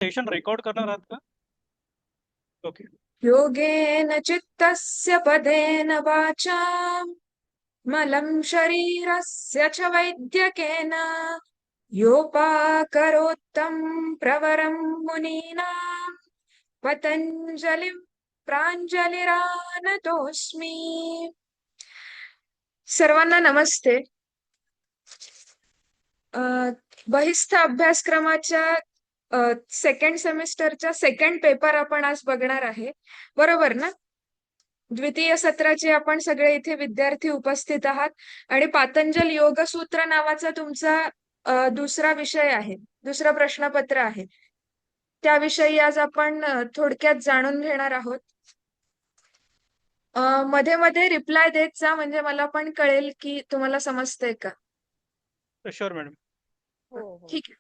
Session record करणार आहात का? ओके. योगेन चित्तस्य पदेन वाचा मलं शरीरस्य च वैद्यकेन योपाकरोत्तं प्रवरं मुनीनां पतञ्जलिं प्राञ्जलिरानतोऽस्मि. सर्वांना नमस्ते. बहिस्थ अभ्यासक्रमाच्या सेकंड सेमिस्टरच्या सेकंड पेपर आपण आज बघणार आहे, बरोबर ना? द्वितीय सत्राचे आपण सगळे इथे विद्यार्थी उपस्थित आहात आणि पातंजल योगसूत्र नावाचा तुमचा दुसरा विषय आहे, दुसरं प्रश्नपत्र आहे. त्याविषयी आज आपण थोडक्यात जाणून घेणार आहोत. मध्ये मध्ये रिप्लाय देत जा, म्हणजे मला पण कळेल की तुम्हाला समजतंय का. Sure madam. हो हो. ठीक आहे.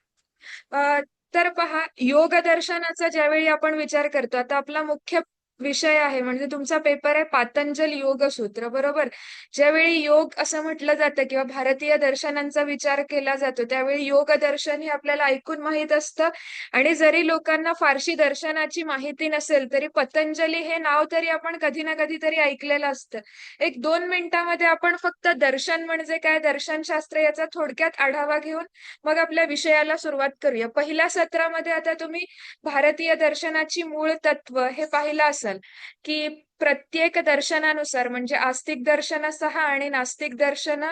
तर पहा, योग दर्शनाचा ज्यावेळी आपण विचार करतो, आता आपला मुख्य विषय आहे म्हणजे तुमचा पेपर आहे पातंजल योगसूत्र, बरोबर? ज्यावेळी योग असं म्हटलं जातं किंवा भारतीय दर्शनांचा विचार केला जातो त्यावेळी योग दर्शन हे आपल्याला ऐकून माहित असतं. आणि जरी लोकांना फारशी दर्शनाची माहिती नसेल तरी पतंजली हे नाव तरी आपण कधी ना कधी तरी ऐकलेलं असतं. एक 2 मिनिटांमध्ये आपण फक्त दर्शन म्हणजे काय, दर्शनशास्त्र याचा थोडक्यात आढावा घेऊन मग आपल्या विषयाला सुरुवात करूया. पहिल्या सत्रामध्ये आता तुम्ही भारतीय दर्शनाची मूळ तत्व हे पाहिलं असाल की प्रत्येक दर्शनानुसार म्हणजे आस्तिक दर्शन 6 आणि नास्तिक दर्शन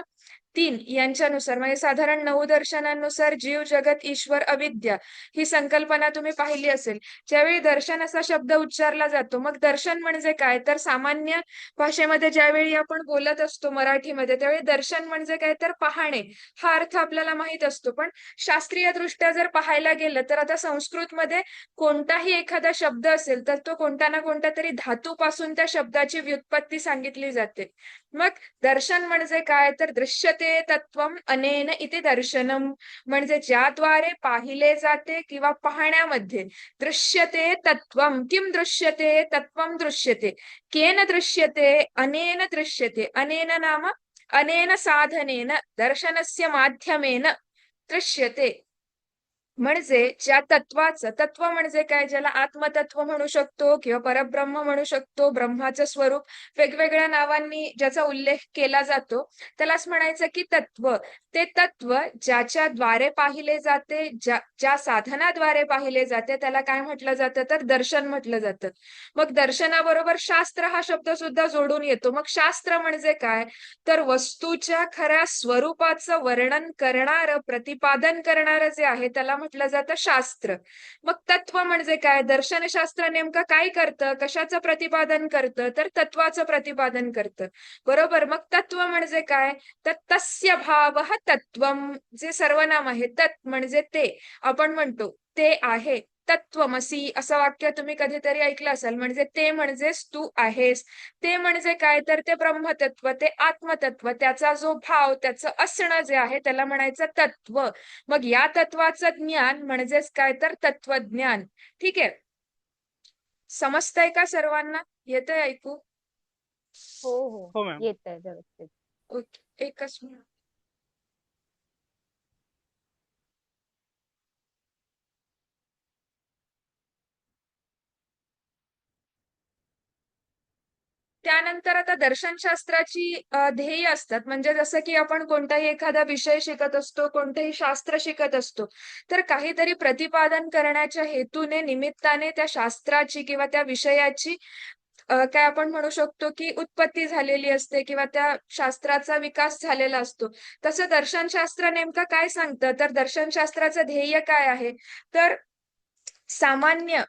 3 यांच्यानुसार म्हणजे साधारण 9 दर्शनांनुसार जीव, जगत, ईश्वर, अविद्या ही संकल्पना तुम्ही पाहिली असेल. ज्यावेळी दर्शन असा शब्द उच्चारला जातो, मग दर्शन म्हणजे काय, तर सामान्य भाषेमध्ये ज्यावेळी आपण बोलत असतो मराठीमध्ये त्यावेळी दर्शन म्हणजे काय तर पाहणे हा अर्थ आपल्याला माहित असतो. पण शास्त्रीय दृष्ट्या जर पाहायला गेलं तर आता संस्कृतमध्ये कोणताही एखादा शब्द असेल तर तो कोणत्या ना कोणत्या तरी धातूपासून त्या शब्दाची व्युत्पत्ती सांगितली जाते. मग दर्शन म्हणजे काय, तर दृश्यते तत्वम अनेन इति दर्शनम, म्हणजे ज्याद्वारे पाहिले जाते किंवा पाहण्यामध्ये. दृश्यते तत्वम, किम दृश्यते तत्वम दृश्यते, केन दृश्यते, अनेन दृश्यते. अनेन नाम अनेन साधनेन दर्शनस्य माध्यमेन दृश्यते. म्हणजे ज्या तत्वाचं, तत्व म्हणजे काय, ज्याला आत्मतत्व म्हणू शकतो किंवा परब्रह्म म्हणू शकतो, ब्रह्माचं स्वरूप वेगवेगळ्या नावांनी ज्याचा उल्लेख केला जातो त्यालाच म्हणायचं की तत्व. ते तत्व ज्याच्याद्वारे पाहिले जाते, ज्या साधनाद्वारे पाहिले जाते त्याला काय म्हटलं जातं, तर दर्शन म्हटलं जातं. मग दर्शनाबरोबर शास्त्र हा शब्द सुद्धा जोडून येतो. मग शास्त्र म्हणजे काय, तर वस्तूच्या खऱ्या स्वरूपाचं वर्णन करणारं, प्रतिपादन करणारं जे आहे त्याला म्हटलं जातं शास्त्र. मग तत्व म्हणजे काय, दर्शनशास्त्र नेमकं काय करतं, कशाचं प्रतिपादन करतं, तर तत्वाचं प्रतिपादन करतं, बरोबर? मग तत्व म्हणजे काय, तर तस्य भाव तत्वम, जे सर्वनाम आहे तत् म्हणजे ते, आपण म्हणतो ते आहे. तत्वमसी असं वाक्य तुम्ही कधीतरी ऐकलं असाल, म्हणजे ते म्हणजेच तू आहेस. ते म्हणजे काय, तर ते ब्रह्मतत्व, ते आत्मतत्व, त्याचा जो भाव, त्याचं असणं जे आहे त्याला म्हणायचं तत्व. मग या तत्वाचं ज्ञान म्हणजेच काय, तर तत्वज्ञान. ठीक आहे, समजतंय का सर्वांना, येतंय ऐकू? हो हो. हो मॅम. येत आहे व्यवस्थित. ओके, एकच मिनिट. त्यानंतर आता दर्शनशास्त्राची ध्येय असतात, म्हणजे जसं की आपण कोणताही एखादा विषय शिकत असतो, कोणतेही शास्त्र शिकत असतो, तर काहीतरी प्रतिपादन करण्याच्या हेतूने, निमित्ताने त्या शास्त्राची किंवा त्या विषयाची काय आपण म्हणू शकतो की उत्पत्ती झालेली असते किंवा त्या शास्त्राचा विकास झालेला असतो. तसं दर्शनशास्त्र नेमकं काय सांगतं, तर दर्शनशास्त्राचं ध्येय काय आहे, तर सामान्य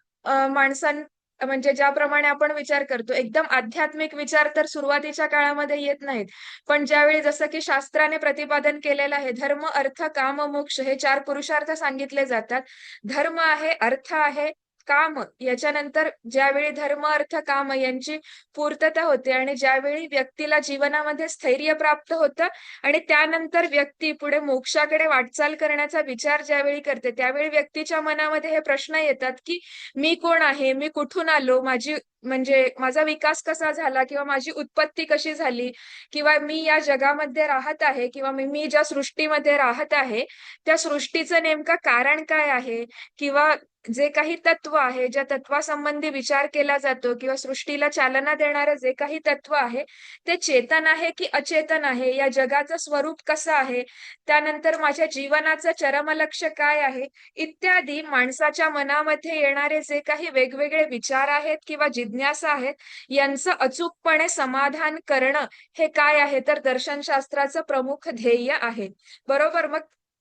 माणसां म्हणजे ज्याप्रमाणे आपण विचार करतो, एकदम आध्यात्मिक विचार तर सुरुवातीच्या काळामध्ये येत नाहीत. पण ज्यावेळी जसं की शास्त्राने प्रतिपादन केलेलं आहे, धर्म, अर्थ, काम, मोक्ष हे 4 पुरुषार्थ सांगितले जातात. धर्म आहे, अर्थ आहे, काम, याच्यानंतर ज्यावेळी धर्म, अर्थ, काम यांची पूर्तता होते आणि ज्यावेळी व्यक्तीला जीवनामध्ये स्थैर्य प्राप्त होतं आणि त्यानंतर व्यक्ती पुढे मोक्षाकडे वाटचाल करण्याचा विचार ज्यावेळी करते त्यावेळी व्यक्तीच्या मनामध्ये हे प्रश्न येतात की मी कोण आहे, मी कुठून आलो, माझी म्हणजे माझा विकास कसा झाला किंवा माझी उत्पत्ती कशी झाली, किंवा मी या जगामध्ये राहत आहे किंवा मी ज्या सृष्टीमध्ये राहत आहे त्या सृष्टीचं नेमकं कारण काय आहे, किंवा जे काही तत्व आहे, ज्या तत्वासंबंधी विचार केला जातो किंवा सृष्टीला चालना देणारं जे काही तत्व आहे ते चेतन आहे की अचेतन आहे, या जगाचं स्वरूप कसं आहे, त्यानंतर माझ्या जीवनाचं चरमलक्ष्य काय आहे, इत्यादी माणसाच्या मनामध्ये येणारे जे काही वेगवेगळे विचार आहेत किंवा जिज्ञासा आहेत, यांचं अचूकपणे समाधान करणं हे काय आहे, तर दर्शनशास्त्राचं प्रमुख ध्येय आहे. बरोबर. मग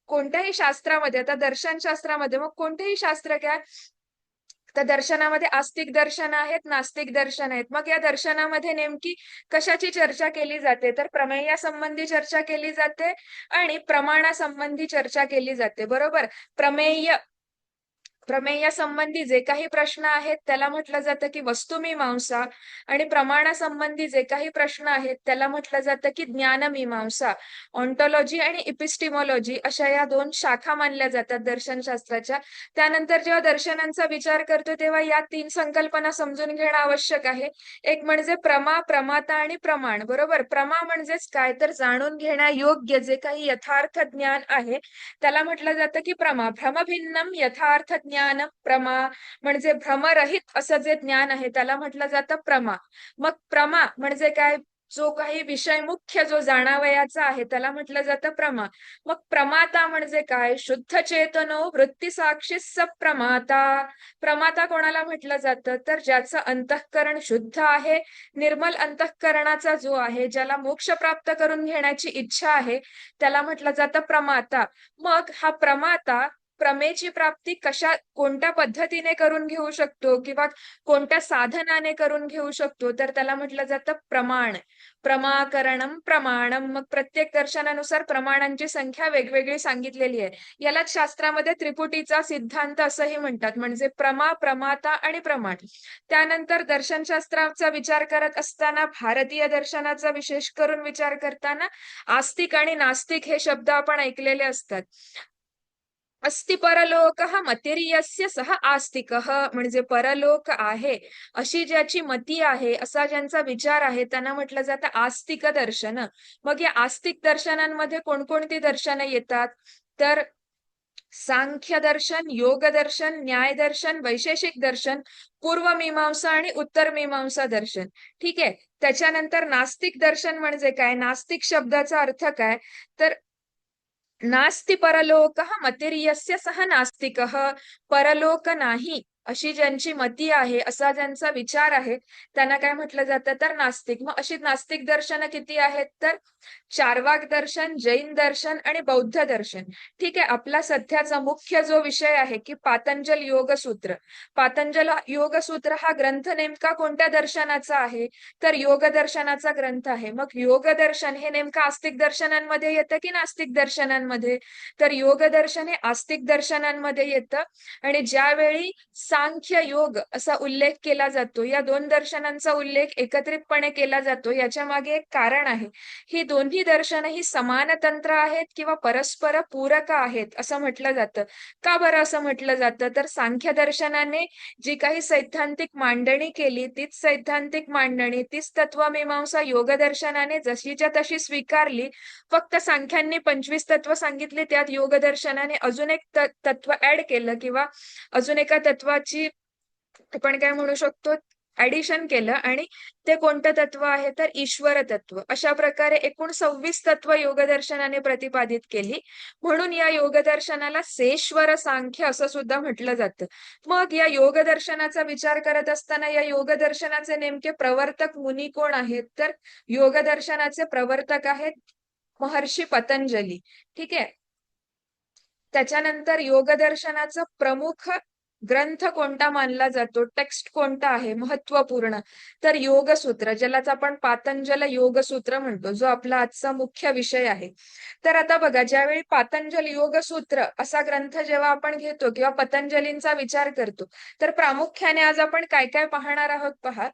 कोणत्याही शास्त्रामध्ये, आता दर्शनशास्त्रामध्ये मग कोणतेही शास्त्र घ्या, तर दर्शनामध्ये आस्तिक दर्शन आहेत, नास्तिक दर्शन आहेत. मग या दर्शनामध्ये नेमकी कशाची चर्चा केली जाते, तर प्रमेयासंबंधी चर्चा केली जाते आणि प्रमाणासंबंधी चर्चा केली जाते. बरोबर. प्रमेयासंबंधी जे काही प्रश्न आहेत त्याला म्हटलं जातं की वस्तुमीमांसा, आणि प्रमाणासंबंधी जे काही प्रश्न आहेत त्याला म्हटलं जातं की ज्ञानमीमांसा. ऑन्टॉलॉजी आणि इपिस्टिमॉलॉजी अशा या दोन शाखा मानल्या जातात दर्शनशास्त्राच्या. त्यानंतर जेव्हा दर्शनांचा विचार करतो तेव्हा या तीन संकल्पना समजून घेणं आवश्यक आहे. एक म्हणजे प्रमा, प्रमाता आणि प्रमाण. बरोबर. प्रमा म्हणजेच काय, तर जाणून घेण्यायोग्य जे काही यथार्थ ज्ञान आहे त्याला म्हटलं जातं की प्रमा. भ्रमभिन्नम यथार्थ ज्ञान प्रमा, म्हणजे भ्रमरहित असं जे ज्ञान आहे त्याला म्हटलं जातं प्रमा. मग प्रमा म्हणजे काय, जो काही विषय मुख्य जो जाणावयाचा आहे त्याला म्हटलं जातं प्रमा. मग प्रमाता म्हणजे काय, शुद्ध चेतनो वृत्तीसाक्षी सप्रमाता. प्रमाता कोणाला म्हटलं जातं, तर ज्याचं अंतःकरण शुद्ध आहे, निर्मल अंतःकरणाचा जो आहे, ज्याला मोक्ष प्राप्त करून घेण्याची इच्छा आहे त्याला म्हटलं जातं प्रमाता. मग हा प्रमाता प्रमेची प्राप्ती कोणत्या पद्धतीने करून घेऊ शकतो किंवा कोणत्या साधनाने करून घेऊ शकतो, तर त्याला म्हटलं जातं प्रमाण. प्रमाकरणम प्रमाणम. मग प्रत्येक दर्शनानुसार प्रमाणांची संख्या वेगवेगळी सांगितलेली आहे. यालाच शास्त्रामध्ये त्रिपुटीचा सिद्धांत असंही म्हणतात, म्हणजे प्रमा, प्रमाता आणि प्रमाण. त्यानंतर दर्शनशास्त्राचा विचार करत असताना, भारतीय दर्शनाचा विशेष करून विचार करताना आस्तिक आणि नास्तिक हे शब्द आपण ऐकलेले असतात. अस्ति परलोकः मतिर्यस्य सह आस्तिकः, म्हणजे परलोक आहे अशी ज्याची मती आहे, असा ज्यांचा विचार आहे त्यांना म्हटलं जातं आस्तिक दर्शन. मग या आस्तिक दर्शनांमध्ये कोणकोणती दर्शनं येतात, तर सांख्य दर्शन, योग दर्शन, न्याय दर्शन, वैशेषिक दर्शन, पूर्वमीमांसा आणि उत्तरमीमांसा दर्शन. ठीक आहे. त्याच्यानंतर नास्तिक दर्शन म्हणजे काय, नास्तिक शब्दाचा अर्थ काय, तर नास्ति परलोकः मतिर्यस्य सह नास्तिकः, परलोक नाही अशी ज्यांची मती आहे, असा ज्यांचा विचार आहे त्यांना काय म्हटलं जातं, तर नास्तिक. मग अशी नास्तिक दर्शनं किती आहेत, तर चार्वाक दर्शन, जैन दर्शन आणि बौद्ध दर्शन. ठीक आहे. आपला सध्याचा मुख्य जो विषय आहे की पातंजल योगसूत्र. पातंजल योगसूत्र हा ग्रंथ नेमका कोणत्या दर्शनाचा आहे, तर योग दर्शनाचा ग्रंथ आहे. मग योग दर्शन हे नेमकं आस्तिक दर्शनांमध्ये येतं की नास्तिक दर्शनांमध्ये, तर योग दर्शन हे आस्तिक दर्शनांमध्ये येतं. आणि ज्यावेळी सांख्य योग असा उल्लेख केला जातो, या दोन दर्शनांचा उल्लेख एकत्रितपणे केला जातो, याच्या मागे एक कारण आहे. ही दोन्ही दर्शनं ही समान तंत्र आहेत किंवा परस्पर पूरक आहेत असं म्हटलं जातं. का बरं असं म्हटलं जातं, तर सांख्य दर्शनाने जी काही सैद्धांतिक मांडणी केली तीच सैद्धांतिक मांडणी, तीच तत्वमीमांसा योग दर्शनाने जशीच्या तशी स्वीकारली. फक्त सांख्यांनी 25 तत्व सांगितले, त्यात योग दर्शनाने अजून एक तत्व ऍड केलं किंवा अजून एका तत्वाची आपण काय म्हणू शकतो, ऍडिशन केलं, आणि ते कोणतं तत्व आहे, तर ईश्वर तत्व. अशा प्रकारे एकूण 26 तत्व योगदर्शनाने प्रतिपादित केली. म्हणून या योगदर्शनाला सेश्वर सांख्य असं सुद्धा म्हटलं जातं. मग या योगदर्शनाचा विचार करत असताना या योगदर्शनाचे नेमके प्रवर्तक मुनी कोण आहेत, तर योगदर्शनाचे प्रवर्तक आहेत महर्षी पतंजली. ठीक आहे. त्याच्यानंतर योगदर्शनाचा प्रमुख ग्रंथ कोणता मानला जातो, टेक्स्ट कोणता आहे महत्वपूर्ण, तर योगसूत्र, ज्यालाच आपण पातंजल योगसूत्र म्हणतो, जो आपला आजचा मुख्य विषय आहे. तर आता बघा, ज्यावेळी पातंजल योगसूत्र असा ग्रंथ जेव्हा आपण घेतो किंवा पतंजलींचा विचार करतो, तर प्रामुख्याने आज आपण काय काय पाहणार आहोत पहा.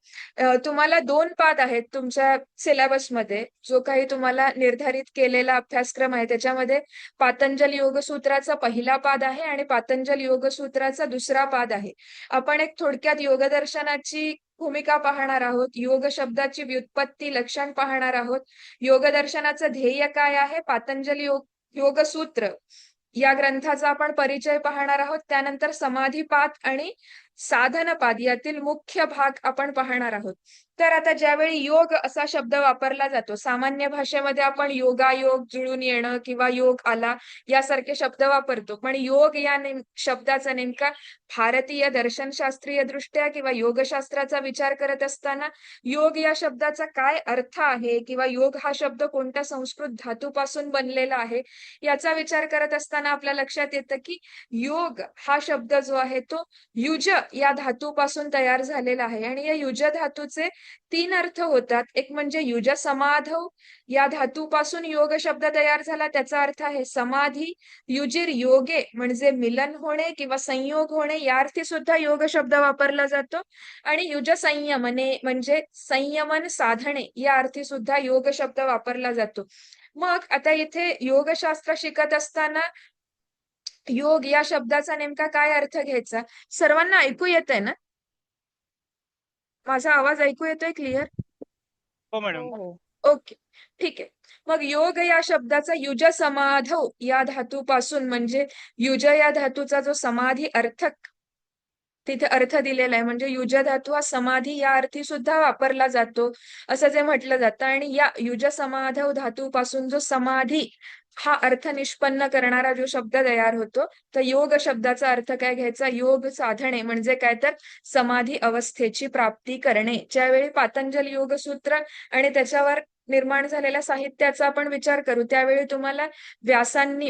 तुम्हाला 2 पाद आहेत तुमच्या सिलेबसमध्ये, जो काही तुम्हाला निर्धारित केलेला अभ्यासक्रम आहे त्याच्यामध्ये पातंजल योगसूत्राचा पहिला पाद आहे आणि पातंजल योगसूत्राचा दुसरा पाद आहे. आपण एक थोडक्यात योगदर्शनाची भूमिका पाहणार आहोत, योग शब्दाची व्युत्पत्ती, लक्षण पाहणार आहोत, योगदर्शनाचं ध्येय काय आहे, पातंजल योगसूत्र या ग्रंथाचा आपण परिचय पाहणार आहोत. त्यानंतर समाधीपाद आणि साधनपाद यातील मुख्य भाग आपण पाहणार आहोत. तर आता ज्यावेळी योग असा शब्द वापरला जातो, सामान्य भाषेमध्ये आपण योगायोग, जुळून येणं किंवा योग आला यासारखे शब्द वापरतो. पण योग या शब्दाचा नेमका भारतीय दर्शनशास्त्रीय दृष्ट्या किंवा योगशास्त्राचा विचार करत असताना योग या शब्दाचा काय अर्थ आहे किंवा योग हा शब्द कोणत्या संस्कृत धातूपासून बनलेला आहे याचा विचार करत असताना आपल्या लक्षात येतं की योग हा शब्द जो आहे तो युज या धातूपासून तयार झालेला आहे. आणि या युज धातूचे 3 अर्थ होतात. एक म्हणजे युज समाधौ या धातूपासून योग शब्द तयार झाला, त्याचा अर्थ आहे समाधी. युजिर योगे म्हणजे मिलन होणे किंवा संयोग होणे या अर्थी सुद्धा योग शब्द वापरला जातो. आणि युज संयमने म्हणजे संयमन साधणे या अर्थी सुद्धा योग शब्द वापरला जातो. मग आता इथे योगशास्त्र शिकत असताना योग या शब्दाचा नेमका काय अर्थ घ्यायचा, सर्वांना ऐकू येतंय ना? माझा आवाज ऐकू येतोय क्लिअर? हो हो मॅडम. हो ओके, ठीक आहे. मग योग या शब्दाचा युज समाधौ या धातूपासून म्हणजे युज या धातूचा जो समाधी अर्थक तिथे अर्थ दिलेला आहे, म्हणजे युज धातू हा समाधी या अर्थी सुद्धा वापरला जातो असं जे म्हटलं जातं. आणि या युज समाधौ धातूपासून जो समाधी हा अर्थ निष्पन्न करणारा जो शब्द तयार होतो, तर योग शब्दाचा अर्थ काय घ्यायचा, योग साधणे म्हणजे काय तर समाधी अवस्थेची प्राप्ती करणे. ज्यावेळी पातंजल योगसूत्र आणि त्याच्यावर निर्माण झालेल्या साहित्याचा आपण विचार करू त्यावेळी तुम्हाला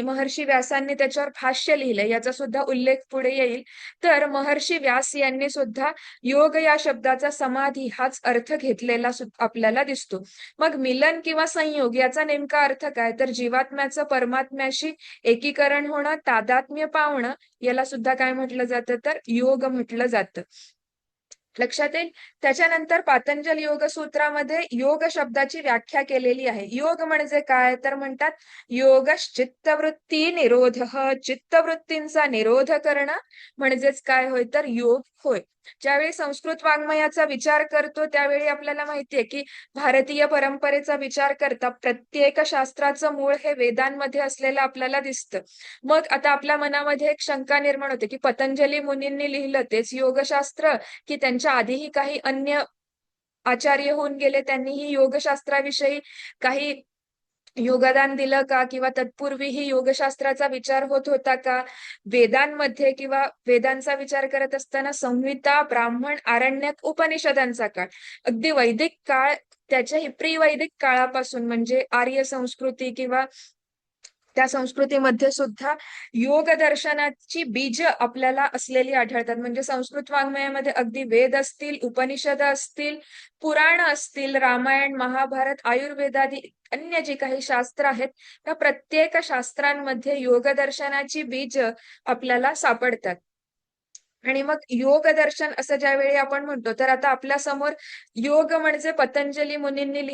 महर्षी व्यासांनी त्याच्यावर भाष्य लिहिलंय, याचा सुद्धा उल्लेख पुढे येईल. तर महर्षी व्यास यांनी सुद्धा योग या शब्दाचा समाधी हाच अर्थ घेतलेला आपल्याला दिसतो. मग मिलन किंवा संयोग याचा नेमका अर्थ काय, तर जीवात्म्याचं परमात्म्याशी एकीकरण होणं, तादात्म्य पावणं याला सुद्धा काय म्हटलं जातं, तर योग म्हटलं जातं. लक्षात येईल. त्याच्यानंतर पातंजल योग सूत्रामध्ये योग शब्दाची व्याख्या केलेली आहे. योग म्हणजे काय, तर म्हणतात योगश्चित्तवृत्ती निरोध, चित्तवृत्तींचा निरोध करणं म्हणजेच काय होय, तर योग होय. ज्यावेळी संस्कृत वाङ्मयाचा विचार करतो त्यावेळी आपल्याला माहितीये की भारतीय परंपरेचा विचार करता प्रत्येक शास्त्राचं मूळ हे वेदांमध्ये असलेलं आपल्याला दिसतं. मग आता आपल्या मनामध्ये एक शंका निर्माण होते की पतंजली मुनींनी लिहिलं तेच योगशास्त्र की त्यांच्या आधीही काही अन्य आचार्य होऊन गेले, त्यांनीही योगशास्त्राविषयी काही योगदान दिलं का, किंवा तत्पूर्वीही योगशास्त्राचा विचार होत होता का. वेदांमध्ये किंवा वेदांचा विचार करत असताना संहिता, ब्राह्मण, आरण्यक, उपनिषदांचा काळ, अगदी वैदिक काळ त्याच्याही प्री वैदिक काळापासून म्हणजे आर्य संस्कृती किंवा त्या संस्कृतीमध्ये सुद्धा योग दर्शनाची बीज आपल्याला असलेली आढळतात. म्हणजे संस्कृत वाङ्मयामध्ये अगदी वेद असतील, उपनिषद असतील, पुराण असतील, रामायण, महाभारत, आयुर्वेदादी अन्य जी काही शास्त्र आहेत त्या प्रत्येक शास्त्रांमध्ये योग दर्शनाची बीज आपल्याला सापडतात. आणि मग योग दर्शन असं ज्यावेळी आपण म्हणतो तर आता आपल्या समोर योग म्हणजे पतंजली मुनींनी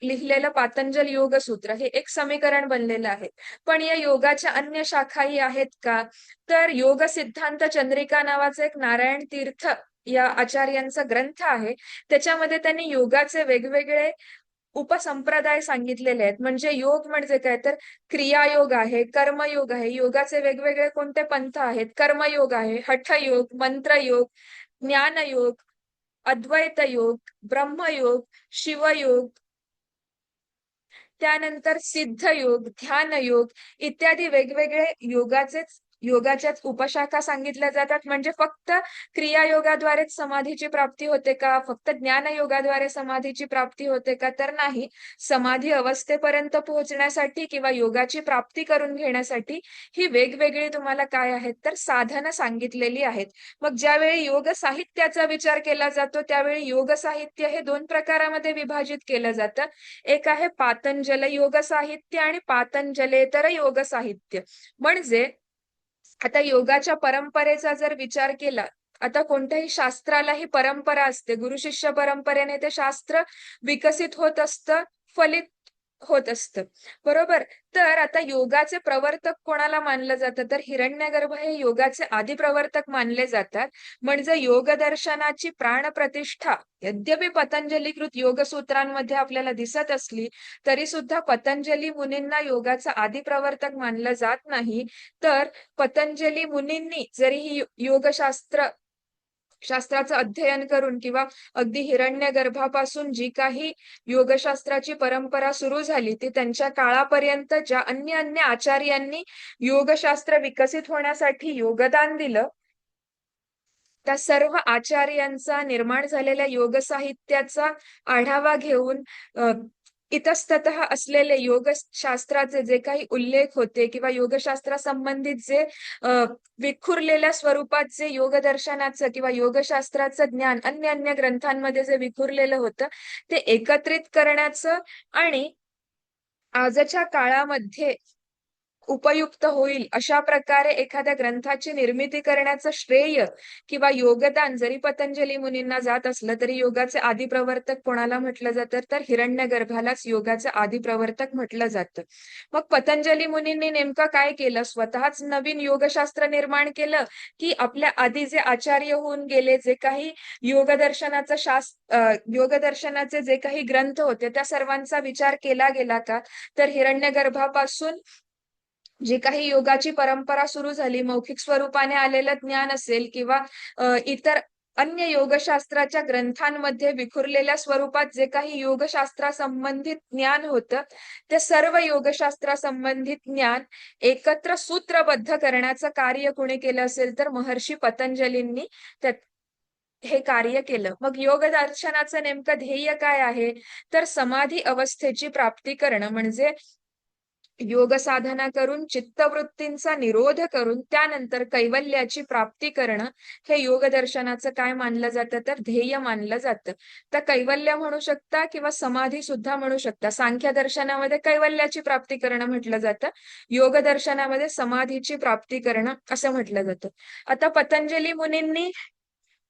लिहिलेलं पातंजल योग सूत्र हे एक समीकरण बनलेलं आहे. पण या योगाच्या अन्य शाखाही आहेत का, तर योग सिद्धांत चंद्रिका नावाचा एक नारायण तीर्थ या आचार्यांचा ग्रंथ आहे. त्याच्यामध्ये त्यांनी योगाचे वेगवेगळे उपसंप्रदाय सांगितलेले आहेत. म्हणजे योग म्हणजे काय, तर क्रियायोग आहे, कर्मयोग आहे, योगाचे वेगवेगळे कोणते पंथ आहेत, कर्मयोग आहे, हठयोग, मंत्रयोग, ज्ञानयोग, अद्वैत योग, ब्रह्मयोग, शिवयोग, त्यानंतर सिद्धयोग, ध्यानयोग इत्यादी वेगवेगळे योगाच्याच उपशाखा सांगितल्या जातात. म्हणजे फक्त क्रियायोगाद्वारेच समाधीची प्राप्ती होते का, फक्त ज्ञानयोगाद्वारे समाधीची प्राप्ती होते का, तर नाही. समाधी अवस्थेपर्यंत पोहोचण्यासाठी किंवा योगाची प्राप्ती करून घेण्यासाठी ही वेगवेगळी तुम्हाला काय आहेत, तर साधनं सांगितलेली आहेत. मग ज्यावेळी योग साहित्याचा विचार केला जातो त्यावेळी योग साहित्य हे 2 प्रकारामध्ये विभाजित केलं जातं. एक आहे पातंजल योग साहित्य आणि पातंजलेतर योग साहित्य. म्हणजे आता योगाच्या परंपरेचा जर विचार केला, आता कोणत्याही शास्त्रालाही परंपरा असते, गुरु शिष्य परंपरेने ते शास्त्र विकसित होत असतं, फलित होत असतं. बरोबर. तर आता योगाचे प्रवर्तक कोणाला मानलं जातं तर हिरण्यगर्भ हे योगाचे आदी प्रवर्तक मानले जातात. म्हणजे योग दर्शनाची प्राणप्रतिष्ठा यद्यपि पतंजलीकृत योगसूत्रांमध्ये आपल्याला दिसत असली तरी सुद्धा पतंजली मुनींना योगाचा आदी प्रवर्तक मानलं जात नाही. तर पतंजली मुनींनी जरी ही शास्त्राचं अध्ययन करून किंवा अगदी हिरण्यगर्भापासून जी काही योगशास्त्राची परंपरा सुरू झाली ती त्यांच्या काळापर्यंत ज्या अन्य अन्य आचार्यांनी योगशास्त्र विकसित होण्यासाठी योगदान दिलं त्या सर्व आचार्यांचा निर्माण झालेल्या योग साहित्याचा आढावा घेऊन इतस्ततः असलेले योगशास्त्राचे जे काही उल्लेख होते किंवा योगशास्त्रासंबंधित जे विखुरलेल्या स्वरूपात जे योगदर्शनाचं किंवा योगशास्त्राचं ज्ञान अन्य अन्य ग्रंथांमध्ये जे विखुरलेलं होतं ते एकत्रित करण्याचं आणि आजच्या काळामध्ये उपयुक्त होईल अशा प्रकारे एखाद्या ग्रंथाची निर्मिती करण्याचं श्रेय किंवा योगदान जरी पतंजली मुनींना जात असलं तरी योगाचे आदी प्रवर्तक कोणाला म्हटलं जातं तर हिरण्यगर्भालाच योगाचे आदी प्रवर्तक म्हटलं जातं. मग पतंजली मुनींनी नेमकं काय केलं? स्वतःच नवीन योगशास्त्र निर्माण केलं की आपल्या आधी जे आचार्य होऊन गेले जे काही योगदर्शनाचे जे काही ग्रंथ होते त्या सर्वांचा विचार केला गेला का? तर हिरण्यगर्भापासून जी काही योगाची परंपरा सुरू झाली मौखिक स्वरूपाने आलेलं ज्ञान असेल किंवा इतर अन्य योगशास्त्राच्या ग्रंथांमध्ये विखुरलेल्या स्वरूपात जे काही योगशास्त्रासंबंधित ज्ञान होतं ते सर्व योगशास्त्रासंबंधित ज्ञान एकत्र सूत्रबद्ध करण्याचं कार्य कुणी केलं असेल तर महर्षी पतंजलींनी हे कार्य केलं. मग योग दर्शनाचं नेमकं ध्येय काय आहे तर समाधी अवस्थेची प्राप्ती करणं म्हणजे योग साधना करून चित्तवृत्तींचा निरोध करून त्यानंतर कैवल्याची प्राप्ती करणं हे योग दर्शनाचं काय मानलं जातं तर ध्येय मानलं जातं. तर कैवल्य म्हणू शकता किंवा समाधी सुद्धा म्हणू शकता. सांख्य दर्शनामध्ये कैवल्याची प्राप्ती करणं म्हटलं जातं, योग दर्शनामध्ये समाधीची प्राप्ती करणं असं म्हटलं जातं. आता पतंजली मुनींनी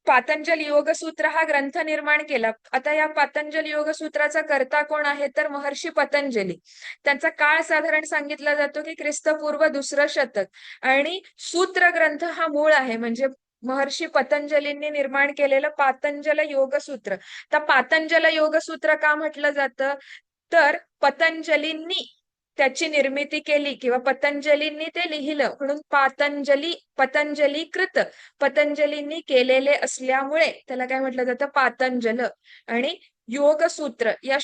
पातंजल योगसूत्र हा ग्रंथ निर्माण केला. आता या पातंजल योगसूत्राचा कर्ता कोण आहे तर महर्षी पतंजली. त्यांचा काळ साधारण सांगितला जातो की ख्रिस्तपूर्व 2रं शतक आणि सूत्र ग्रंथ हा मूळ आहे म्हणजे महर्षी पतंजलींनी निर्माण केलेलं पातंजल योगसूत्र. तर पातंजल योगसूत्र का म्हटलं जातं तर पतंजलींनी त्याची निर्मिती केली किंवा पतंजलींनी ते लिहिलं म्हणून पतंजलीकृत पतंजलींनी केलेले असल्यामुळे त्याला काय म्हटलं जातं पातंजल. आणि योगसूत्र या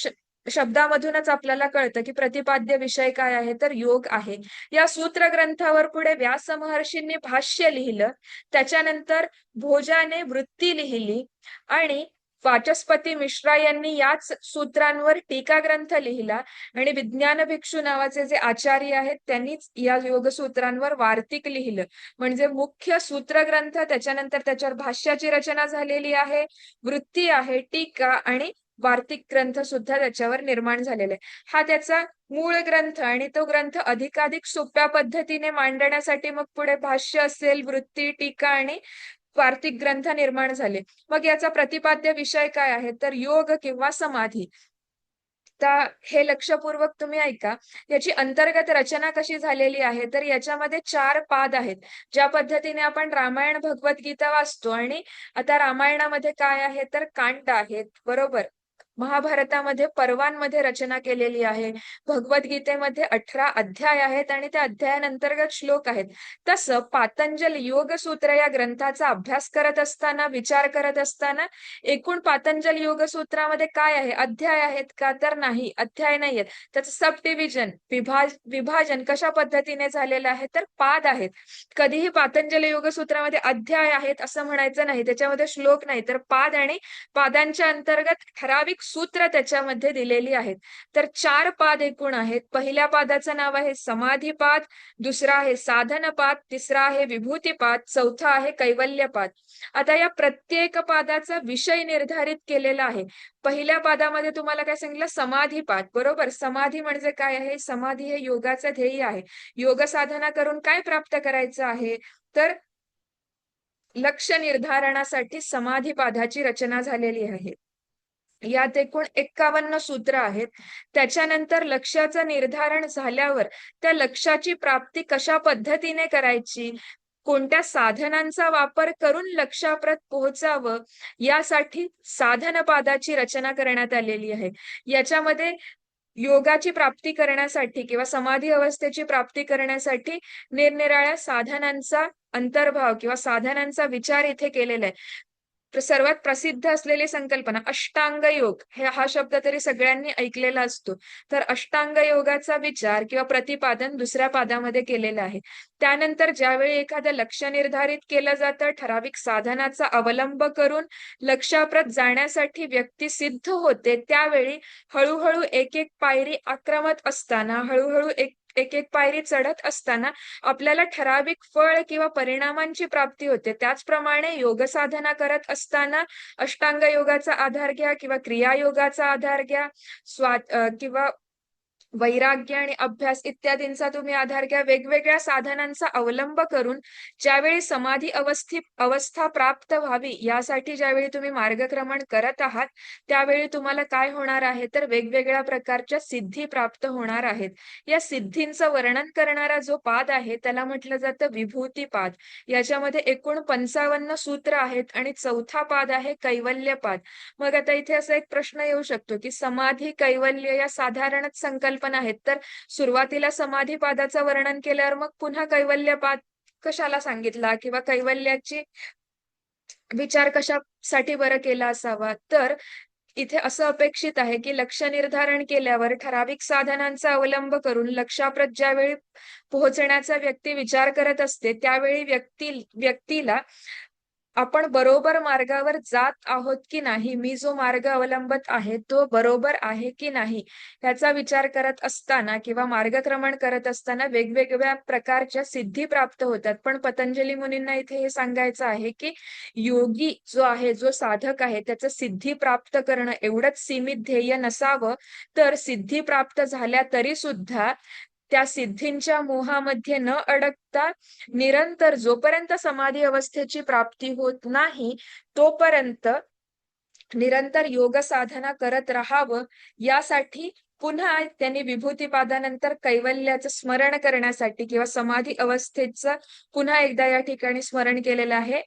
शब्दामधूनच आपल्याला कळतं की प्रतिपाद्य विषय काय आहे तर योग आहे. या सूत्र ग्रंथावर पुढे व्यास महर्षींनी भाष्य लिहिलं, त्याच्यानंतर भोजाने वृत्ती लिहिली आणि वाचस्पती मिश्रा यांनी याच सूत्रांवर टीका ग्रंथ लिहिला आणि विज्ञान भिक्षू नावाचे जे आचार्य आहेत त्यांनीच या योगसूत्रांवर वार्तिक लिहिलं. म्हणजे मुख्य सूत्र ग्रंथ त्याच्यानंतर त्याच्यावर भाष्याची रचना झालेली आहे, वृत्ती आहे, टीका आणि वार्तिक ग्रंथ सुद्धा त्याच्यावर निर्माण झालेला आहे. हा त्याचा मूळ ग्रंथ आणि तो ग्रंथ अधिकाधिक सोप्या पद्धतीने मांडण्यासाठी मग पुढे भाष्य असेल, वृत्ती, टीका आणि वार्तिक ग्रंथ निर्माण झाले. मग याचा प्रतिपाद्य विषय काय आहे तर योग किंवा समाधी. तर हे लक्षपूर्वक तुम्ही ऐका. याची अंतर्गत रचना कशी झालेली आहे तर याच्यामध्ये 4 पाद आहेत. ज्या पद्धतीने आपण रामायण भगवद्गीता वाचतो आणि आता रामायणामध्ये काय आहे तर कांड आहेत बरोबर. महाभारतामध्ये पर्वांमध्ये रचना केलेली आहे. भगवद्गीतेमध्ये 18 अध्याय आहेत आणि त्या अध्यायांतर्गत श्लोक आहेत. तसं पातंजल योगसूत्र या ग्रंथाचा अभ्यास करत असताना विचार करत असताना एकूण पातंजल योगसूत्रामध्ये काय आहे अध्याय आहेत का तर नाही, अध्याय नाहीयेत. त्याचं सब डिव्हिजन विभाजन कशा पद्धतीने झालेलं आहे तर पाद आहेत. कधीही पातंजल योगसूत्रामध्ये अध्याय आहेत असं म्हणायचं नाही, त्याच्यामध्ये श्लोक नाही तर पाद आणि पादांच्या अंतर्गत ठराविक सूत्र त्याच्यामध्ये दिलेली आहेत. तर 4 पाद एकूण आहेत. पहिल्या पादाचं नाव आहे समाधीपाद, दुसरा आहे साधनपाद, तिसरा आहे विभूतीपाद, चौथा आहे कैवल्यपाद. आता या प्रत्येक पादाचा विषय निर्धारित केलेला आहे. पहिल्या पादामध्ये तुम्हाला काय सांगितलं समाधीपाद बरोबर. समाधी म्हणजे काय आहे समाधी हे योगाचं ध्येय आहे. योग साधना करून काय प्राप्त करायचं आहे तर लक्ष्य निर्धारणासाठी समाधीपादाची रचना झालेली आहे. यात एकूण 51 सूत्र आहेत. त्याच्यानंतर लक्ष्याचं निर्धारण झाल्यावर त्या लक्ष्याची प्राप्ती कशा पद्धतीने करायची, कोणत्या साधनांचा वापर करून लक्ष्याप्रत पोहोचावं, यासाठी साधनपादाची रचना करण्यात आलेली आहे. याच्यामध्ये योगाची प्राप्ती करण्यासाठी किंवा समाधी अवस्थेची प्राप्ती करण्यासाठी निरनिराळ्या साधनांचा अंतर्भाव किंवा साधनांचा विचार इथे केलेला आहे. सर्वात प्रसिद्ध असलेली संकल्पना अष्टांग योग, हा शब्द तरी सगळ्यांनी ऐकलेला असतो. तर अष्टांग योगाचा विचार किंवा प्रतिपादन दुसऱ्या पादामध्ये केलेलं आहे. त्यानंतर ज्यावेळी एखादं लक्ष निर्धारित केलं जातं, ठराविक साधनाचा अवलंब करून लक्ष्याप्रत जाण्यासाठी व्यक्ती सिद्ध होते, त्यावेळी हळूहळू एक एक पायरी आक्रमत असताना, हळूहळू एक एक पायरी चढत असताना आपल्याला ठराविक फळ किंवा परिणामांची प्राप्ती होते. त्याचप्रमाणे योग साधना करत असताना अष्टांग योगाचा आधार घ्या किंवा क्रिया योगाचा आधार घ्या, किंवा वैराग्य आणि अभ्यास इत्यादींचा तुम्ही आधार घ्या. वेगवेगळ्या साधनांचा अवलंब करून ज्यावेळी समाधी अवस्था प्राप्त व्हावी यासाठी ज्यावेळी तुम्ही मार्गक्रमण करत आहात, त्यावेळी तुम्हाला काय होणार आहे, तर वेगवेगळ्या प्रकारच्या सिद्धी प्राप्त होणार आहेत. या सिद्धींचं वर्णन करणारा जो पाद आहे त्याला म्हटलं जातं विभूती पाद. याच्यामध्ये एकूण 55 सूत्र आहेत आणि चौथा पाद आहे कैवल्य पाद. मग आता इथे असा एक प्रश्न येऊ शकतो की समाधी कैवल्य या साधारणच संकल्पना आहेत, तर सुरुवातीला समाधी पादाचं वर्णन केल्यावर मग पुन्हा कैवल्य पाद कशाला सांगितला किंवा कैवल्याची विचार कशासाठी बरं केला असावा, तर इथे असं अपेक्षित आहे की लक्ष्य निर्धारण केल्यावर ठराविक साधनांचा अवलंब करून लक्ष्याप्रत ज्यावेळी पोहोचण्याचा व्यक्ती विचार करत असते, त्यावेळी व्यक्तीला आपण बरोबर मार्गावर जात आहोत की नाही, मी जो मार्ग अवलंबत आहे तो बरोबर आहे की नाही, याचा विचार करत असताना किंवा मार्गक्रमण करत असताना वेगवेगळ्या प्रकारच्या सिद्धी प्राप्त होतात. पण पतंजली मुनींना इथे हे सांगायचं आहे की योगी जो आहे, जो साधक आहे, त्याचं सिद्धी प्राप्त करणं एवढंच सीमित ध्येय नसावं, तर सिद्धी प्राप्त झाल्या तरी सुद्धा त्या सिद्धींच्या मोहामध्ये न अडकता निरंतर जोपर्यंत समाधी अवस्थेची प्राप्ती होत नाही तोपर्यंत निरंतर योग साधना करत राहावं, यासाठी पुन्हा त्यांनी विभूतीपादानंतर कैवल्याचं स्मरण करण्यासाठी किंवा समाधी अवस्थेचं पुन्हा एकदा या ठिकाणी स्मरण केलेलं आहे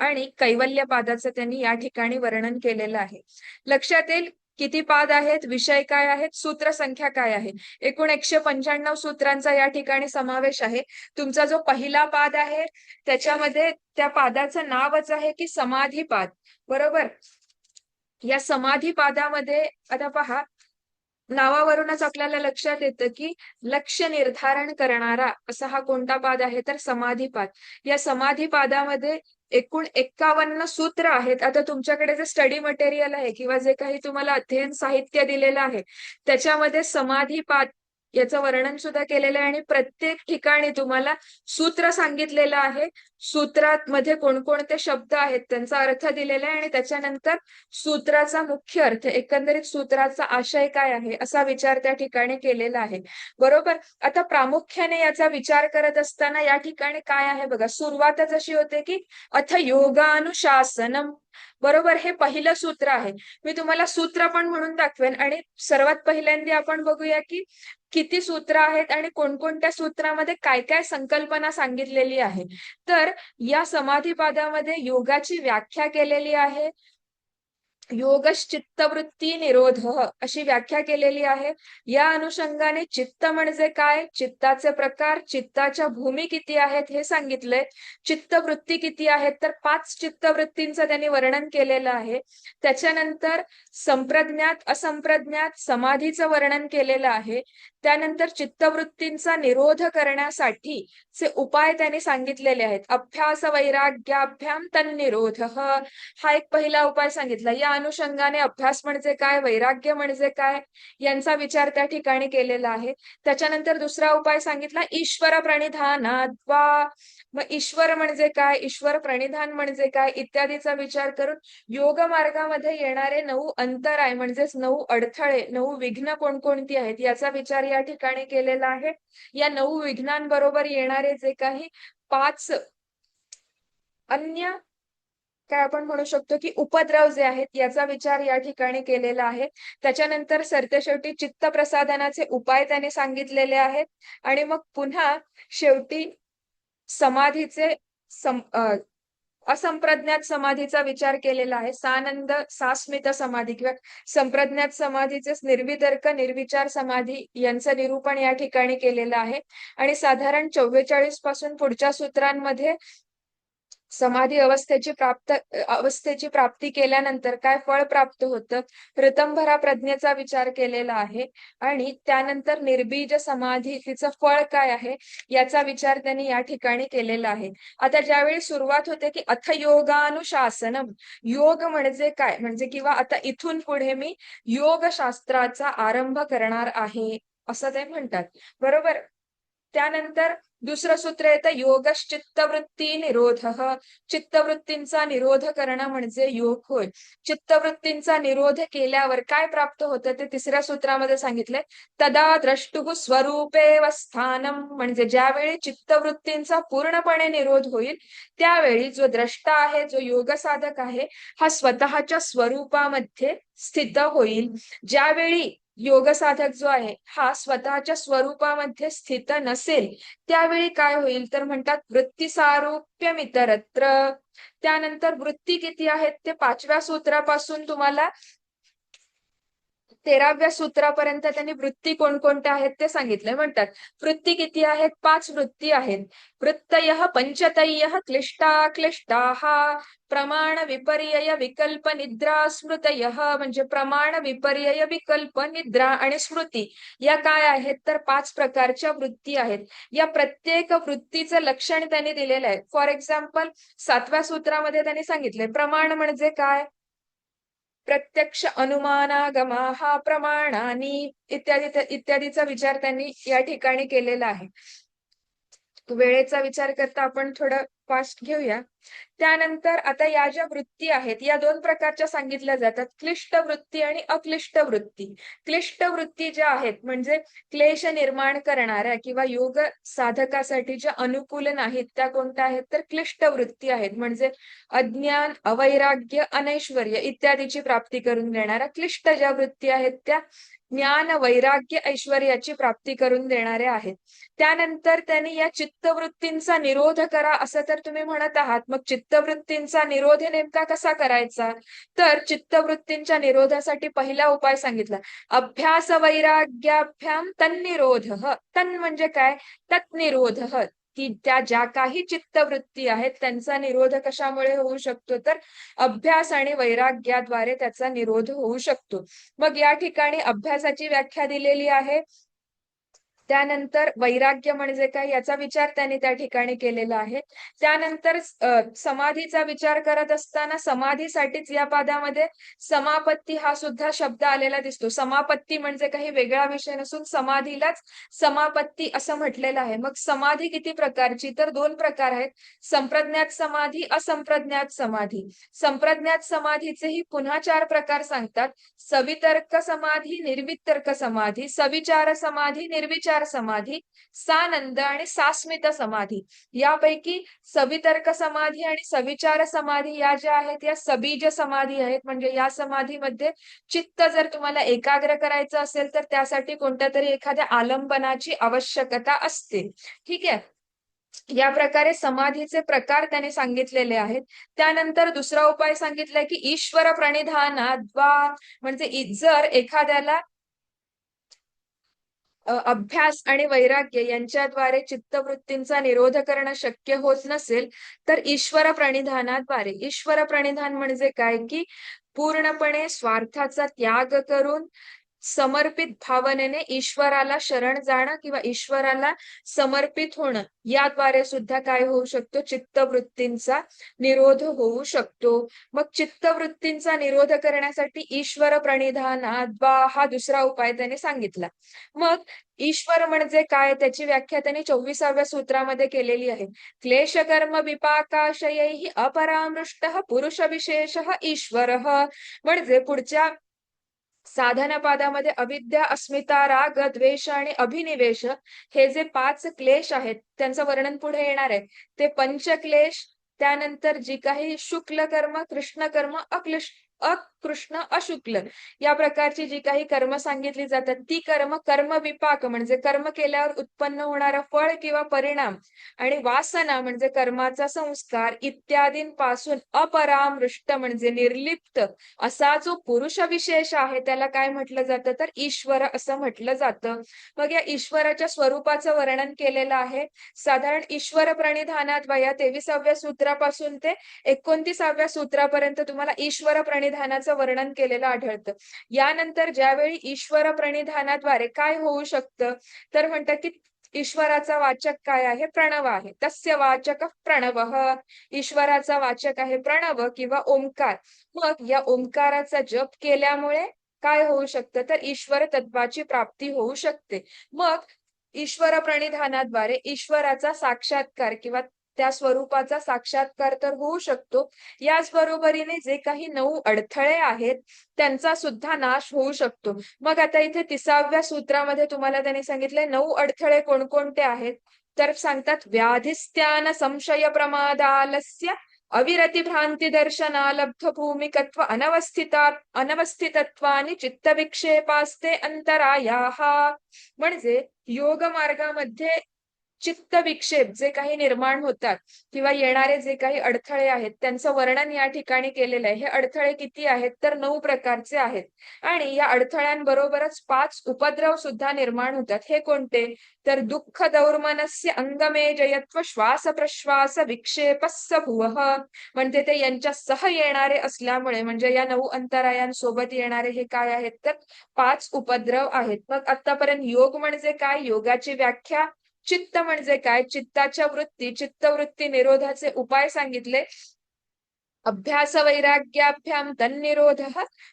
आणि कैवल्य पादाचं त्यांनी या ठिकाणी वर्णन केलेलं आहे. लक्षात येईल किती पाद आहेत, विषय काय आहेत, सूत्र संख्या काय आहे. एकूण 195 सूत्रांचा या ठिकाणी समावेश आहे. तुमचा जो पहिला पाद आहे त्याच्यामध्ये त्या पादाचं नावच आहे की समाधी पाद, बरोबर. या समाधी पादामध्ये आता पहा, नावावरूनच आपल्याला लक्षात येतं की लक्ष निर्धारण करणारा असा हा कोणता पाद आहे, तर समाधी पाद. या समाधी पादामध्ये एकूण 51 सूत्र आहेत. आता तुमच्याकडे जे स्टडी मटेरियल आहे किंवा जे काही तुम्हाला अध्ययन साहित्य दिलेलं आहे त्याच्यामध्ये समाधी पाद याचं वर्णन सुद्धा केलेलं आहे आणि प्रत्येक ठिकाणी तुम्हाला सूत्र सांगितलेलं आहे. सूत्रात मध्ये कोणकोणते शब्द आहेत त्यांचा अर्थ दिलेला आहे आणि त्याच्यानंतर सूत्राचा मुख्य अर्थ, एकंदरीत सूत्राचा आशय काय आहे असा विचार त्या ठिकाणी केलेला आहे, बरोबर. आता प्रामुख्याने याचा विचार करत असताना या ठिकाणी काय आहे बघा, सुरुवातच अशी होते की अथ योगानुशासनम, बरोबर. हे पहिलं सूत्र आहे. मी तुम्हाला सूत्र पण म्हणून दाखवेन आणि सर्वात पहिल्यांदा आपण बघूया की किती सूत्र आहेत आणि कोणकोणत्या सूत्रामध्ये काय काय संकल्पना सांगितलेली आहे. तर या समाधीपादामध्ये योगाची व्याख्या केलेली आहे. योगश्चित्तवृत्ती निरोध अशी व्याख्या केलेली आहे. या अनुषंगाने चित्त म्हणजे काय, चित्ताचे प्रकार, चित्ताच्या भूमी किती आहेत हे सांगितलंय. चित्तवृत्ती किती आहेत, तर 5 चित्तवृत्तींचं त्यांनी वर्णन केलेलं आहे. त्याच्यानंतर संप्रज्ञात असंप्रज्ञात समाधीचं वर्णन केलेलं आहे. त्यानंतर चित्तवृत्तींचा निरोध करण्यासाठी चे उपाय त्यांनी सांगितलेले आहेत. अभ्यास वैराग्याभ्याम तन्निरोध हा एक पहिला उपाय सांगितला. या अनुषंगाने अभ्यास म्हणजे काय, वैराग्य म्हणजे काय यांचा विचार त्या ठिकाणी केलेला आहे. त्याच्यानंतर दुसरा उपाय सांगितला ईश्वर प्रणिधानात, मग ईश्वर म्हणजे काय, ईश्वर प्रणिधान म्हणजे काय इत्यादीचा विचार करून योग मार्गामध्ये येणारे 9 अंतराय म्हणजेच 9 अडथळे, 9 विघ्न कोणकोणती आहेत याचा विचार या ठिकाणी केलेला आहे. या 9 विघ्नांबरोबर येणारे जे काही 5 अन्य काय आपण म्हणू शकतो की उपद्रव जे आहेत याचा विचार या ठिकाणी केलेला आहे. त्याच्यानंतर सरतेशेवटी चित्तप्रसादनाचे उपाय त्याने सांगितलेले आहेत आणि मग पुन्हा शेवटी समाधीचे असंप्रज्ञात समाधीचा विचार केलेला आहे. सानंद सास्मित समाधी किंवा संप्रज्ञात समाधीचे निर्वितर्क निर्विचार समाधी यांचं निरूपण या ठिकाणी केलेलं आहे. आणि साधारण 44 पासून पुढच्या सूत्रांमध्ये समाधी अवस्थेची प्राप्ती केल्यानंतर काय फळ प्राप्त होतं, ऋतंभरा प्रज्ञेचा विचार केलेला आहे. आणि त्यानंतर निर्बीज समाधी तिचं फळ काय आहे याचा विचार त्यांनी या ठिकाणी केलेला आहे. आता ज्यावेळी सुरुवात होते की अथ योगानुशासनम, योग म्हणजे काय, म्हणजे किंवा आता इथून पुढे मी योगशास्त्राचा आरंभ करणार आहे असं ते म्हणतात, बरोबर. त्यानंतर दुसरं सूत्र येतं योगश्चित्तवृत्ती निरोध. चित्तवृत्तींचा निरोध करणं म्हणजे योग होय. चित्तवृत्तींचा निरोध केल्यावर काय प्राप्त होतं ते तिसऱ्या सूत्रामध्ये सांगितलंय. तदा द्रष्टुः स्वरूपेव स्थानम, म्हणजे ज्यावेळी चित्तवृत्तींचा पूर्णपणे निरोध होईल त्यावेळी जो द्रष्टा आहे, जो योग साधक आहे, हा स्वतःच्या स्वरूपामध्ये स्थित होईल. ज्यावेळी योग साधक जो आहे हा स्वतःच्या स्वरूपामध्ये स्थित नसेल त्यावेळी काय होईल तर म्हणतात वृत्तीसारूप्यम इतरत्र. त्यानंतर वृत्ती किती आहेत ते 5व्या सूत्रापासून तुम्हाला 13व्या सूत्रापर्यंत त्यांनी वृत्ती कोणकोणत्या आहेत ते सांगितलंय. म्हणतात वृत्ती किती आहेत, 5 वृत्ती आहेत. वृत्तयः पंचतयः क्लिष्टा क्लिष्टाः प्रमाण विपर्यय विकल्प निद्रा स्मृतयः, म्हणजे प्रमाण विपर्यय विकल्प निद्रा आणि स्मृती या काय आहेत तर 5 प्रकारच्या वृत्ती आहेत. या प्रत्येक वृत्तीचं लक्षण त्यांनी दिलेलं आहे. फॉर एक्झाम्पल 7व्या सूत्रामध्ये त्यांनी सांगितले प्रमाण म्हणजे काय, प्रत्यक्ष अनुमानागमाः प्रमाणानी इत्यादी इत्यादीचा विचार त्यांनी या ठिकाणी केलेला आहे. वेळेचा विचार करता आपण थोडं फास्ट घेऊया. त्यानंतर आता या ज्या वृत्ती आहेत या 2 प्रकारच्या सांगितल्या जातात, क्लिष्ट वृत्ती आणि अक्लिष्ट वृत्ती. क्लिष्ट वृत्ती ज्या आहेत म्हणजे क्लेश निर्माण करणाऱ्या किंवा योग साधकासाठी ज्या अनुकूल नाहीत त्या कोणत्या आहेत तर क्लिष्ट वृत्ती आहेत. म्हणजे अज्ञान, अवैराग्य, अनैश्वर्य इत्यादीची प्राप्ती करून देणाऱ्या क्लिष्ट ज्या वृत्ती आहेत त्या ज्ञान, वैराग्य, ऐश्वर्याची प्राप्ती करून देणाऱ्या आहेत. त्यानंतर त्यांनी या चित्तवृत्तींचा निरोध करा असं तर तुम्ही म्हणत आहात, मग चित्तवृत्तींचा निरोध नेमका कसा करायचा तर चित्तवृत्तींच्या निरोधासाठी पहिला उपाय सांगितला अभ्यास वैराग्याभ्याम तन्निरोध. तन् म्हणजे काय, तत्निरोध, की त्या ज्या काही चित्तवृत्ती आहेत त्यांचा निरोध कशामुळे होऊ शकतो तर अभ्यास आणि वैराग्याद्वारे त्याचा निरोध होऊ शकतो. मग या ठिकाणी अभ्यासाची व्याख्या दिलेली आहे. त्यानंतर वैराग्य म्हणजे काय याचा विचार त्यांनी त्या ठिकाणी केलेला आहे. त्यानंतर समाधीचा विचार करत असताना समाधीसाठीच या पादामध्ये समापत्ती हा सुद्धा शब्द आलेला दिसतो. समापत्ती म्हणजे काही वेगळा विषय नसून समाधीलाच समापत्ती असं म्हटलेलं आहे. मग समाधी किती प्रकारची तर 2 प्रकार आहेत, संप्रज्ञात समाधी, असंप्रज्ञात समाधी. संप्रज्ञात समाधीचेही पुन्हा 4 प्रकार सांगतात, सवितर्क समाधी, निर्वितर्क समाधी, सविचार समाधी, निर्विचार समाधी, सानंद आणि सास्मित समाधी. यापैकी सवितर्क समाधी आणि सविचार समाधी या ज्या आहेत या सबीज समाधी आहेत. म्हणजे या समाधीमध्ये चित्त जर तुम्हाला एकाग्र करायचं असेल तर त्यासाठी कोणत्या तरी एखाद्या आलंबनाची आवश्यकता असते. ठीक आहे, या प्रकारे समाधीचे प्रकार त्याने सांगितलेले आहेत. त्यानंतर दुसरा उपाय सांगितलाय की ईश्वर प्रणिधानाद्वा, म्हणजे जर एखाद्याला अभ्यास आणि वैराग्य यांच्याद्वारे चित्तवृत्तींचा निरोध करणं शक्य होत नसेल तर ईश्वर प्रणिधानाद्वारे. ईश्वर प्रणिधान म्हणजे काय की पूर्णपणे स्वार्थाचा त्याग करून समर्पित भावनेने ईश्वराला शरण जाणं किंवा ईश्वराला समर्पित होणं याद्वारे सुद्धा काय होऊ शकतो, चित्तवृत्तींचा निरोध होऊ शकतो. मग चित्तवृत्तींचा निरोध करण्यासाठी ईश्वर प्रणिधानाद्वा हा दुसरा उपाय त्याने सांगितला. मग ईश्वर म्हणजे काय त्याची व्याख्या त्यांनी 24व्या सूत्रामध्ये केलेली आहे. क्लेश कर्म विपाकाशयैः अपरामृष्टः पुरुष विशेषः ईश्वरः, म्हणजे पुढच्या साधनापादामध्ये अविद्या, अस्मिता, राग, द्वेष आणि अभिनिवेश हे जे 5 क्लेश आहेत त्यांचं वर्णन पुढे येणार आहे. ते पंचक्लेश त्यानंतर जी काही शुक्ल कर्म, कृष्ण कर्म, अकृष्ण, अशुक्ल या प्रकारची जी काही कर्म सांगितली जातात ती कर्म कर्मविपाक म्हणजे कर्म केल्यावर उत्पन्न होणारा फळ किंवा परिणाम आणि वासना म्हणजे कर्माचा संस्कार इत्यादींपासून अपरामृष्ट म्हणजे निर्लिप्त असा जो पुरुष विशेष आहे त्याला काय म्हटलं जातं तर ईश्वर असं म्हटलं जातं. मग या ईश्वराच्या स्वरूपाचं वर्णन केलेलं आहे साधारण ईश्वर प्रणिधानात या 23व्या सूत्रापासून ते 29व्या सूत्रापर्यंत तुम्हाला ईश्वर प्रणिधानाचं वर्णन केलेलं आढळतं. यानंतर ज्यावेळी ईश्वर प्रणिधानाद्वारे काय होऊ शकतं तर म्हणतात की ईश्वराचा वाचक काय आहे प्रणव आहे. तस्य वाचक प्रणव, ईश्वराचा वाचक आहे प्रणव किंवा ओंकार. मग या ओंकाराचा जप केल्यामुळे काय होऊ शकतं तर ईश्वर तत्वाची प्राप्ती होऊ शकते. मग ईश्वर प्रणिधानाद्वारे ईश्वराचा साक्षात्कार किंवा त्या स्वरूपाचा साक्षात्कार तर होऊ शकतो. याच बरोबरीने जे काही 9 अडथळे आहेत त्यांचा सुद्धा नाश होऊ शकतो. मग आता इथे 30व्या सूत्रामध्ये तुम्हाला त्यांनी सांगितले 9 अडथळे कोणकोणते आहेत तर सांगतात व्याधिस्त्यान संशय प्रमादालस्य अविरती भ्रांती दर्शनालब्ध भूमिकत्व अनवस्थितत्वानि चित्तविक्षेपास्ते अंतरायाः. म्हणजे योग मार्गामध्ये चित्त विक्षेप जे काही निर्माण होतात किंवा येणारे जे काही अडथळे आहेत त्यांचं वर्णन या ठिकाणी केलेलं आहे. हे अडथळे किती आहेत तर 9 प्रकारचे आहेत आणि या अडथळ्यांबरोबरच 5 उपद्रव सुद्धा निर्माण होतात. हे कोणते तर दुःख दौर्मनस्य अंगमेजयत्व श्वास प्रश्वास विक्षेपस्य भुवः म्हणजे ते यांच्या सह येणारे असल्यामुळे म्हणजे या 9 अंतरायांसोबत येणारे हे काय आहेत तर 5 उपद्रव आहेत. मग आतापर्यंत योग म्हणजे काय, योगाची व्याख्या, चित्त म्हणजे काय, चित्ताच्या वृत्ती, चित्तवृत्ती निरोधाचे उपाय सांगितले, अभ्यास वैराग्याभ्याम तन्निरोध,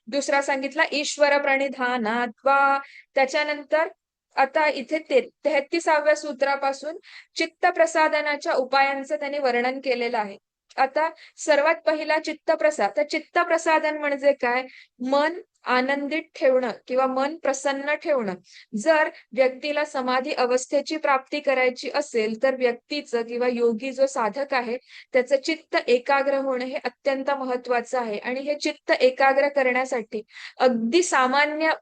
दुसरा सांगितला ईश्वर प्रणिधानाद्वा. त्याच्यानंतर आता इथे 33व्या सूत्रापासून चित्त प्रसादनाच्या उपायांचं त्यांनी वर्णन केलेलं आहे. आता सर्वात पहिला चित्तप्रसाद. तर चित्तप्रसादन म्हणजे काय, मन आनंदित ठेवणं किंवा मन प्रसन्न ठेवणं. जर व्यक्तीला समाधी अवस्थेची प्राप्ती करायची असेल तर व्यक्तीचं किंवा योगी जो साधक आहे त्याचं चित्त एकाग्र होणं हे अत्यंत महत्वाचं आहे. आणि हे चित्त एकाग्र करण्यासाठी अगदी सामान्य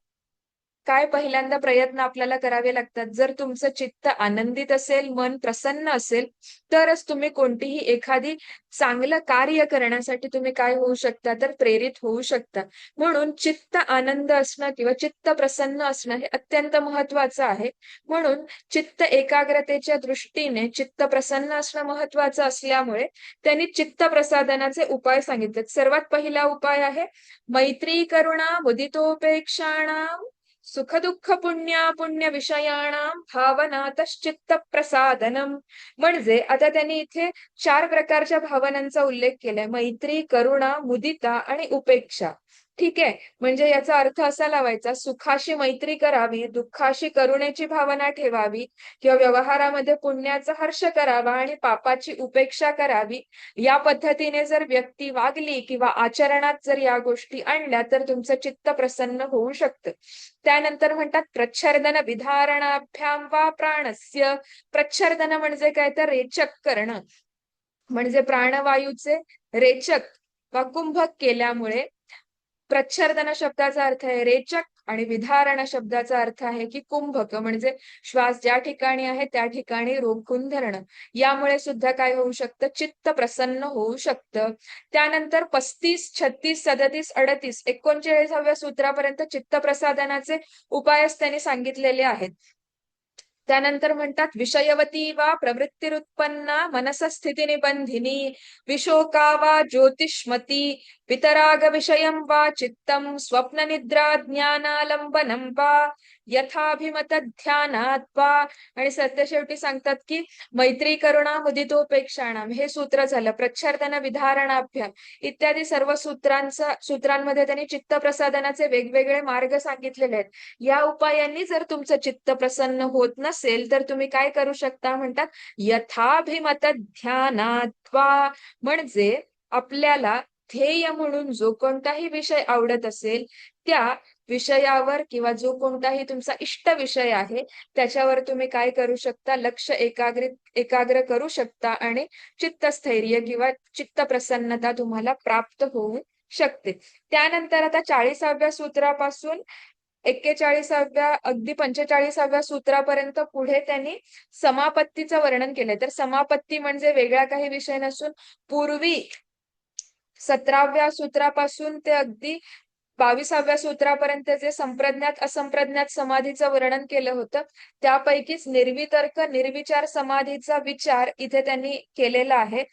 काय पहिल्यांदा प्रयत्न आपल्याला करावे लागतात. जर तुमचं चित्त आनंदित असेल, मन प्रसन्न असेल तरच तुम्ही कोणतीही एखादी चांगलं कार्य करण्यासाठी तुम्ही काय होऊ शकता तर प्रेरित होऊ शकता. म्हणून चित्त आनंद असणं किंवा चित्त प्रसन्न असणं हे अत्यंत महत्वाचं आहे. म्हणून चित्त एकाग्रतेच्या दृष्टीने चित्त प्रसन्न असणं महत्वाचं असल्यामुळे त्यांनी चित्त प्रसादनाचे उपाय सांगितले. सर्वात पहिला उपाय आहे मैत्री करुणा मुदितोपेक्षाणाम सुख दुःख पुण्य विषयाणाम भावनातश्चित्त प्रसादनम. म्हणजे आता त्यांनी इथे 4 प्रकारच्या भावनांचा उल्लेख केलाय, मैत्री, करुणा, मुदिता आणि उपेक्षा. ठीक आहे, म्हणजे याचा अर्थ असा लावायचा सुखाशी मैत्री करावी, दुःखाशी करुणेची भावना ठेवावी किंवा व्यवहारामध्ये पुण्याचा हर्ष करावा आणि पापाची उपेक्षा करावी. या पद्धतीने जर व्यक्ती वागली किंवा आचरणात जर या गोष्टी आणल्या तर तुमचं चित्त प्रसन्न होऊ शकतं. त्यानंतर म्हणतात प्रच्छर्दन विधारणाभ्याम वा प्राणस्य. प्रच्छर्दन म्हणजे काय तर रेचक करणं, म्हणजे प्राणवायूचे रेचक वा कुंभक केल्यामुळे प्रच्छर्दन शब्दाचा अर्थ आहे रेचक आणि विधारण शब्दाचा अर्थ आहे की कुंभक, म्हणजे श्वास ज्या ठिकाणी आहे त्या ठिकाणी रोखून धरणं. यामुळे सुद्धा काय होऊ शकतं चित्त प्रसन्न होऊ शकतं. त्यानंतर 35, 36, 37, 38, 39व्या सूत्रापर्यंत चित्त प्रसादनाचे उपायच त्यांनी सांगितलेले आहेत. त्यानंतर म्हणतात विषयवती वा प्रवृत्तिरुत्पन्ना मनसस्थिती निबंधिनी विशोका वा ज्योतिष्मती वितराग विषयं वा चित्तम स्वप्न निद्रा ज्ञानालंबनं वा यथाभिमत ध्यानात वा. आणि सत्यशेवटी सांगतात की मैत्री करुणा मुदितोपेक्षाणाम हे सूत्र झालं. प्रच्छर्दन विधारणाभ्याम इत्यादी सर्व सूत्रांमध्ये त्यांनी चित्त प्रसादनाचे वेगवेगळे मार्ग सांगितलेले आहेत. या उपायांनी जर तुमचं चित्त प्रसन्न होत नसेल तर तुम्ही काय करू शकता म्हणतात यथाभिमत ध्यानात वा. म्हणजे आपल्याला ध्येय म्हणून जो कोणताही विषय आवडत असेल त्या विषयावर किंवा जो कोणताही तुमचा इष्ट विषय आहे त्याच्यावर तुम्ही काय करू शकता, लक्ष एकाग्र करू शकता आणि चित्तस्थैर्य किंवा चित्त प्रसन्नता तुम्हाला प्राप्त होऊ शकते. त्यानंतर आता 40व्या सूत्रापासून 41व्या अगदी 45व्या सूत्रापर्यंत पुढे त्यांनी समापत्तीचं वर्णन केलंय. तर समापत्ती म्हणजे वेगळा काही विषय नसून पूर्वी 17व्या सूत्रापासून ते अगदी 22व्या सूत्रापर्यंत जे संप्रज्ञात असंप्रज्ञात समाधीचं वर्णन केलं होतं त्यापैकीच निर्वितर्क निर्विचार समाधीचा विचार इथे त्यांनी केलेला आहे.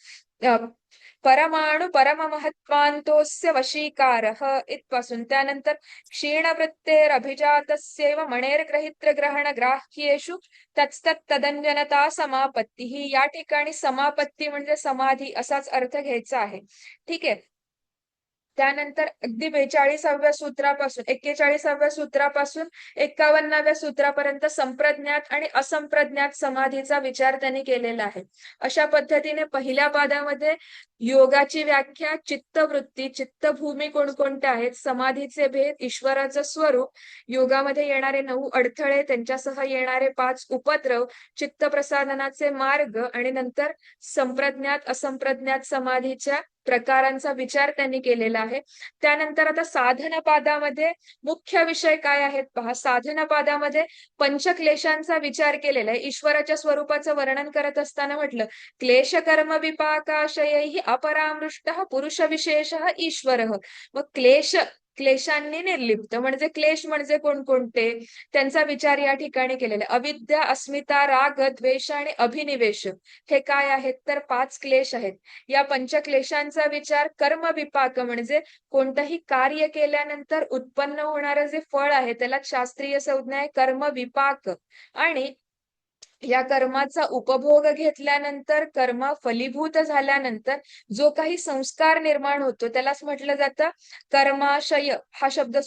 परमाणु परममहत्वान्तोस्य वशीकारः इथपासून त्यानंतर क्षीणवृत्तेरभिजातस्यैव मणेर्ग्रहित्र ग्रहण ग्राह्येषु तत्तदन्यनता समापत्ती. या ठिकाणी समापत्ती म्हणजे समाधी असाच अर्थ घ्यायचा आहे. ठीक आहे. त्यानंतर अगदी 42व्या सूत्रापासून 41व्या सूत्रापासून 51व्या सूत्रापर्यंत संप्रज्ञात आणि असंप्रज्ञात समाधीचा विचार त्यांनी केलेला आहे. अशा पद्धतीने पहिल्या पादामध्ये योगाची व्याख्या, चित्तवृत्ती, चित्तभूमी कोणकोणत्या आहेत, समाधीचे भेद, ईश्वराचं स्वरूप, योगामध्ये येणारे 9 अडथळे, त्यांच्यासह येणारे 5 उपद्रव, चित्तप्रसादनाचे मार्ग आणि नंतर संप्रज्ञात असंप्रज्ञात समाधीच्या प्रकारांचा विचार त्यांनी केलेला आहे. त्यानंतर आता साधनपादामध्ये मुख्य विषय काय आहेत पहा. साधनपादामध्ये पंचक्लेशांचा विचार केलेला आहे. ईश्वराच्या स्वरूपाचं वर्णन करत असताना म्हटलं क्लेश कर्म विपाकाशयैः अपरामृष्टः पुरुष विशेषः ईश्वरः. मग क्लेशांनी निर्लिप्त म्हणजे क्लेश म्हणजे कोणकोणते त्यांचा विचार या ठिकाणी केलेला आहे. अविद्या, अस्मिता, राग, द्वेष आणि अभिनिवेश हे काय आहेत तर 5 क्लेश आहेत. या पंचक्लेशांचा विचार कर्म विपाक म्हणजे कोणतंही कार्य केल्यानंतर उत्पन्न होणारं जे फळ आहे त्याला शास्त्रीय संज्ञा आहे कर्म विपाक. आणि या कर्माचा उपभोग घेतल्यानंतर कर्म फलीभूत झाल्यानंतर जो काही संस्कार निर्माण होतो त्यालाच म्हटलं जातं कर्माशय. हा शब्द सुद्धा